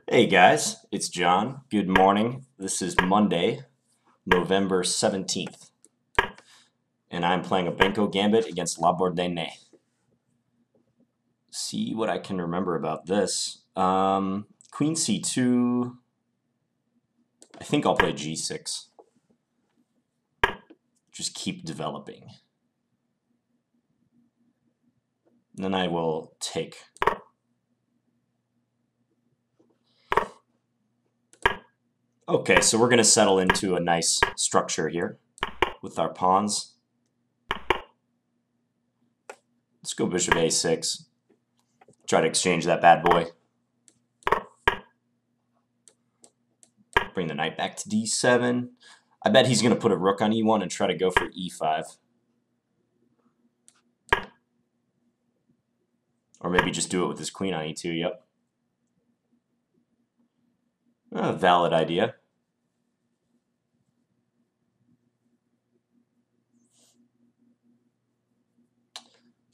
Hey guys, it's John. Good morning. This is Monday, November 17th, and I'm playing a Benko Gambit against Labourdonnais. See what I can remember about this. Queen c2. I think I'll play g6. Just keep developing. And then I will take. Okay, so we're going to settle into a nice structure here with our pawns. Let's go bishop a6. Try to exchange that bad boy. Bring the knight back to d7. I bet he's going to put a rook on e1 and try to go for e5. Or maybe just do it with his queen on e2, yep. A valid idea.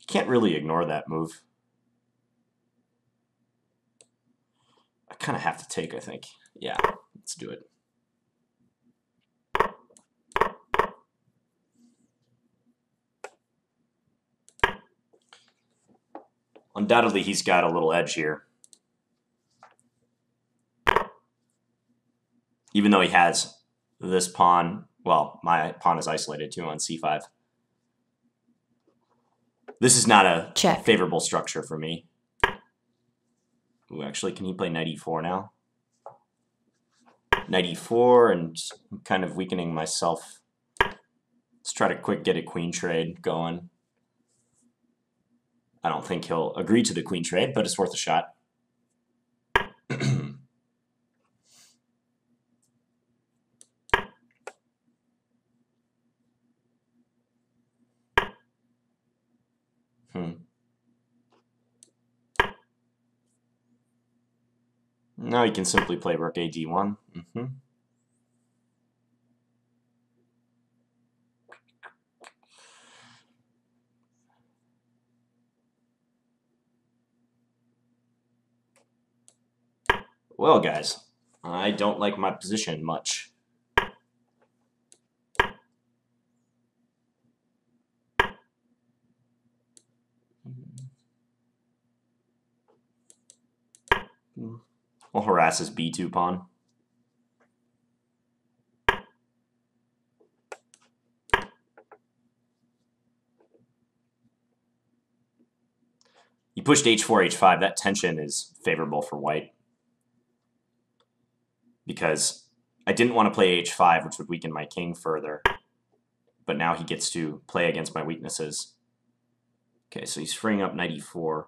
Can't really ignore that move. I kind of have to take, I think. Yeah, let's do it. Undoubtedly, he's got a little edge here. Even though he has this pawn, well, my pawn is isolated too on c5. This is not a favorable structure for me. Ooh, actually, can he play knight e4 now? Knight e4, and I'm kind of weakening myself. Let's try to get a queen trade going. I don't think he'll agree to the queen trade, but it's worth a shot. Now he can simply play rook a d1. Well, guys, I don't like my position much. We'll harass his b2 pawn. He pushed h4, h5. That tension is favorable for white. Because I didn't want to play h5, which would weaken my king further. But now he gets to play against my weaknesses. Okay, so he's freeing up knight e4.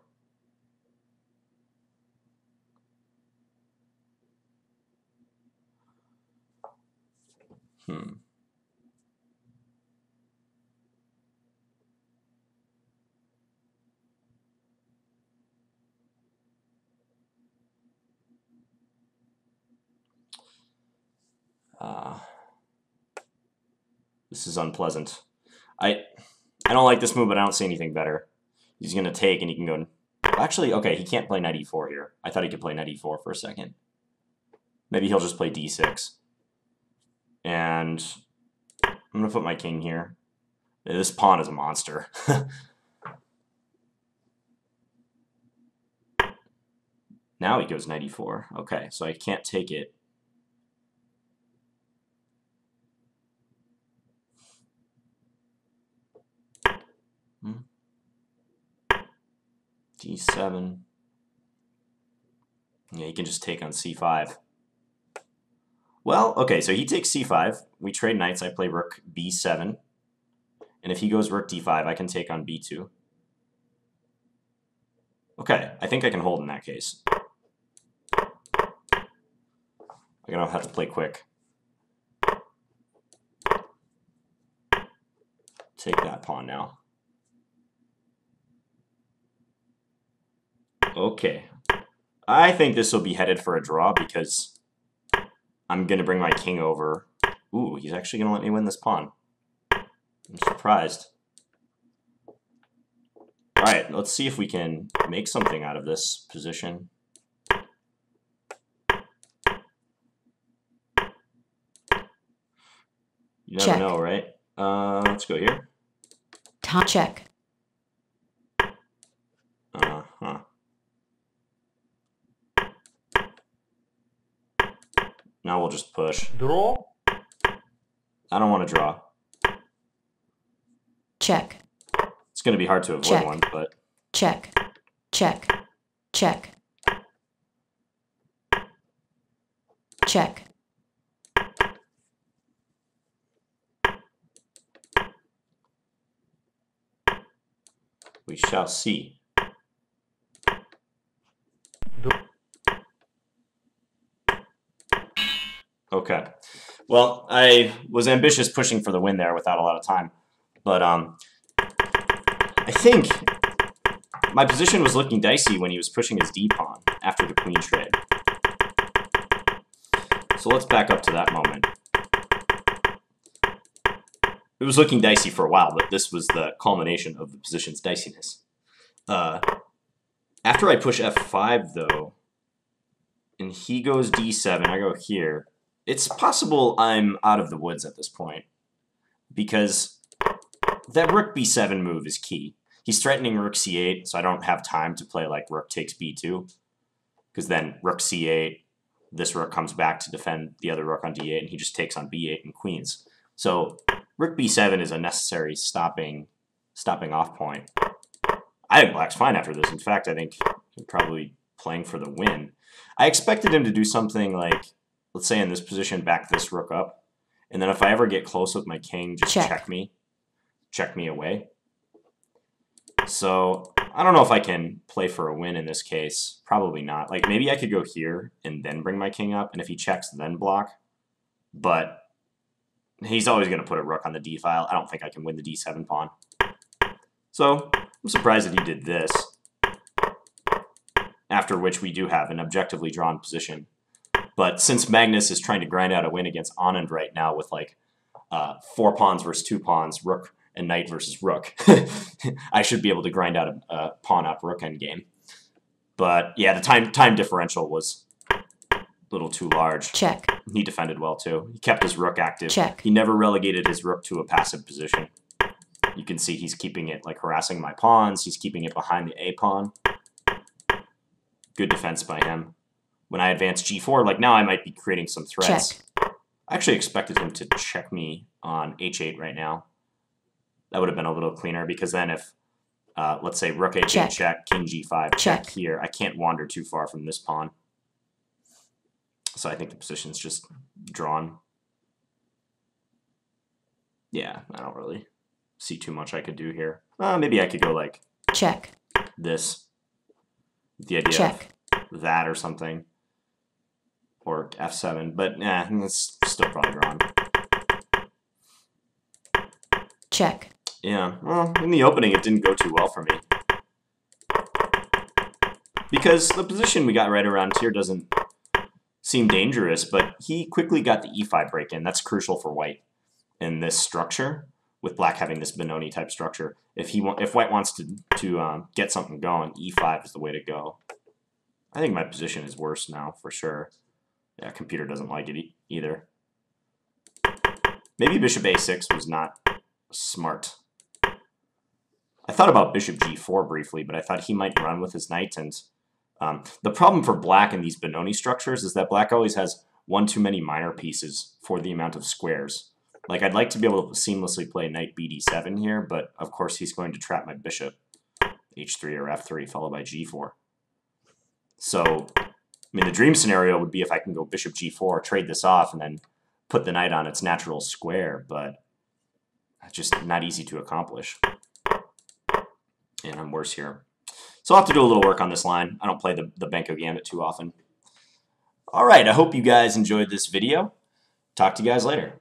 This is unpleasant. I don't like this move, but I don't see anything better. He's going to take, and he can go... Actually, okay, he can't play knight e4 here. I thought he could play knight e4 for a second. Maybe he'll just play d6. And I'm going to put my king here. This pawn is a monster. Now he goes knight e4. Okay, so I can't take it. d7. Yeah, he can just take on c5. Well, okay, so he takes c5. We trade knights. I play rook b7. And if he goes rook d5, I can take on b2. Okay, I think I can hold in that case. I'm going to have to play quick. Take that pawn now. Okay. I think this will be headed for a draw because I'm going to bring my king over. Ooh, he's actually going to let me win this pawn. I'm surprised. All right, let's see if we can make something out of this position. You never know, right? Let's go here. Top check. Uh-huh. Now we'll just push. Draw. I don't want to draw. Check. It's going to be hard to avoid Check. one, but... Check. Check. Check. Check. We shall see. Okay. Well, I was ambitious pushing for the win there without a lot of time. But I think my position was looking dicey when he was pushing his d-pawn after the queen trade. So let's back up to that moment. It was looking dicey for a while, but this was the culmination of the position's diciness. After I push f5, though, and he goes d7, I go here, it's possible I'm out of the woods at this point, because that rook b7 move is key. He's threatening rook c8, so I don't have time to play like rook takes b2, because then rook c8, this rook comes back to defend the other rook on d8, and he just takes on b8 and queens. So rook b7 is a necessary stopping off point. I think black's fine after this. In fact, I think he's probably playing for the win. I expected him to do something like, let's say in this position, back this rook up, and then if I ever get close with my king, just check me away. So I don't know if I can play for a win in this case. Probably not. Like, maybe I could go here and then bring my king up, and if he checks, then block. But he's always going to put a rook on the d file. I don't think I can win the d7 pawn. So I'm surprised that he did this. After which we do have an objectively drawn position. But since Magnus is trying to grind out a win against Anand right now with like 4 pawns versus 2 pawns, rook and knight versus rook, I should be able to grind out a pawn up rook endgame. But yeah, the time differential was a little too large. Check. He defended well too. He kept his rook active. Check. He never relegated his rook to a passive position. You can see he's keeping it like harassing my pawns. He's keeping it behind the a pawn. Good defense by him. When I advance g4, like now I might be creating some threats. Check. I actually expected him to check me on h8 right now. That would have been a little cleaner, because then if, let's say, rook h8 check, king g5 check here, I can't wander too far from this pawn. So I think the position's just drawn. Yeah, I don't really see too much I could do here. Maybe I could go like check this. The idea check of that or something. Or f7, but it's still probably drawn. check. Yeah, well, in the opening it didn't go too well for me. Because the position we got right around here doesn't seem dangerous, but he quickly got the e5 break-in. That's crucial for white in this structure, with black having this Benoni type structure. If white wants to get something going, e5 is the way to go. I think my position is worse now, for sure. Yeah, computer doesn't like it either. Maybe bishop a6 was not smart. I thought about bishop g4 briefly, but I thought he might run with his knight. And the problem for black in these Benoni structures is that black always has one too many minor pieces for the amount of squares. Like, I'd like to be able to seamlessly play knight bd7 here, but of course he's going to trap my bishop h3 or f3 followed by g4. So, I mean, the dream scenario would be if I can go bishop g4, trade this off, and then put the knight on its natural square, but that's just not easy to accomplish. And I'm worse here. So I'll have to do a little work on this line. I don't play the Benko Gambit too often. All right, I hope you guys enjoyed this video. Talk to you guys later.